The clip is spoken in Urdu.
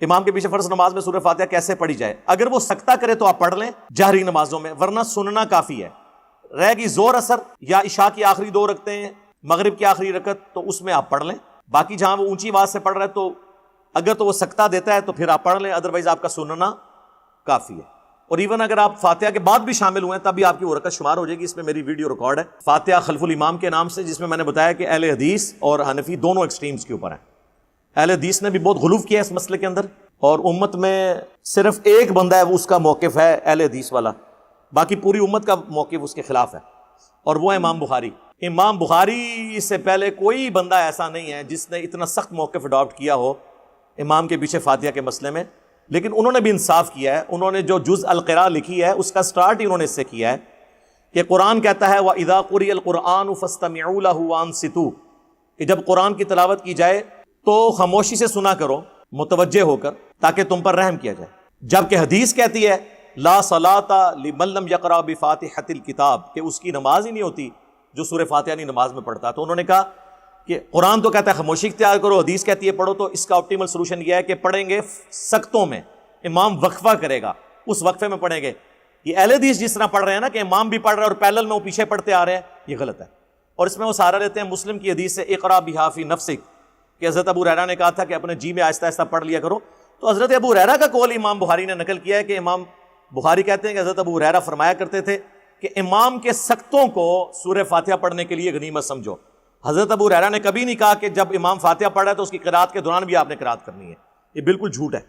امام کے پیچھے فرض نماز میں سورہ فاتحہ کیسے پڑھی جائے؟ اگر وہ سکتہ کرے تو آپ پڑھ لیں جہری نمازوں میں، ورنہ سننا کافی ہے۔ رہ گی زور اثر یا عشاء کی آخری 2 رکعتیں، مغرب کی آخری رکعت، تو اس میں آپ پڑھ لیں۔ باقی جہاں وہ اونچی آواز سے پڑھ رہا ہے تو اگر تو وہ سکتہ دیتا ہے تو پھر آپ پڑھ لیں، ادروائز آپ کا سننا کافی ہے۔ اور ایون اگر آپ فاتحہ کے بعد بھی شامل ہوئے ہیں تب بھی آپ کی وہ رکعت شمار ہو جائے گی۔ اس میں میری ویڈیو ریکارڈ ہے فاتحہ خلف الامام کے نام سے، جس میں نے بتایا کہ اہل حدیث اور حنفی دونوں ایکسٹریمز کے اوپر ہیں۔ اہل حدیث نے بھی بہت غلو کیا ہے اس مسئلے کے اندر، اور امت میں صرف ایک بندہ ہے وہ اس کا موقف ہے اہل حدیث والا، باقی پوری امت کا موقف اس کے خلاف ہے، اور وہ ہے امام بخاری۔ امام بخاری سے پہلے کوئی بندہ ایسا نہیں ہے جس نے اتنا سخت موقف اڈاپٹ کیا ہو امام کے پیچھے فاتحہ کے مسئلے میں، لیکن انہوں نے بھی انصاف کیا ہے۔ انہوں نے جو جز القراء لکھی ہے اس کا سٹارٹ ہی انہوں نے اس سے کیا ہے کہ قرآن کہتا ہے وَإِذَا قُرِئَ الْقُرْآنُ فَاسْتَمِعُوا لَهُ وَأَنصِتُوا، کہ جب قرآن کی تلاوت کی جائے تو خاموشی سے سنا کرو، متوجہ ہو کر، تاکہ تم پر رحم کیا جائے۔ جبکہ حدیث کہتی ہے لا صلاۃ لمن لم یقرأ بفاتحۃ الکتاب، کہ اس کی نماز ہی نہیں ہوتی جو سورہ فاتحہ نہیں نماز میں پڑھتا۔ تو انہوں نے کہا کہ قرآن تو کہتا ہے خاموشی اختیار کرو، حدیث کہتی ہے پڑھو، تو اس کا آپٹیمل سولوشن یہ ہے کہ پڑھیں گے سکتوں میں، امام وقفہ کرے گا، اس وقفے میں پڑھیں گے۔ یہ اہل حدیث جس طرح پڑھ رہے ہیں نا کہ امام بھی پڑھ رہا ہے اور پیرلل میں وہ پیچھے پڑھتے آ رہے ہیں، یہ غلط ہے۔ اور اس میں وہ سہارا لیتے ہیں مسلم کی حدیث سے اقرا بہا فی نفسک، کہ حضرت ابو ہریرہ نے کہا تھا کہ اپنے جی میں آہستہ آہستہ پڑھ لیا کرو۔ تو حضرت ابو ہریرہ کا قول امام بخاری نے نقل کیا ہے کہ امام بخاری کہتے ہیں کہ حضرت ابو ہریرہ فرمایا کرتے تھے کہ امام کے سکتوں کو سورہ فاتحہ پڑھنے کے لیے غنیمت سمجھو۔ حضرت ابو ہریرہ نے کبھی نہیں کہا کہ جب امام فاتحہ پڑھ رہا ہے تو اس کی قرات کے دوران بھی آپ نے قرات کرنی ہے، یہ بالکل جھوٹ ہے۔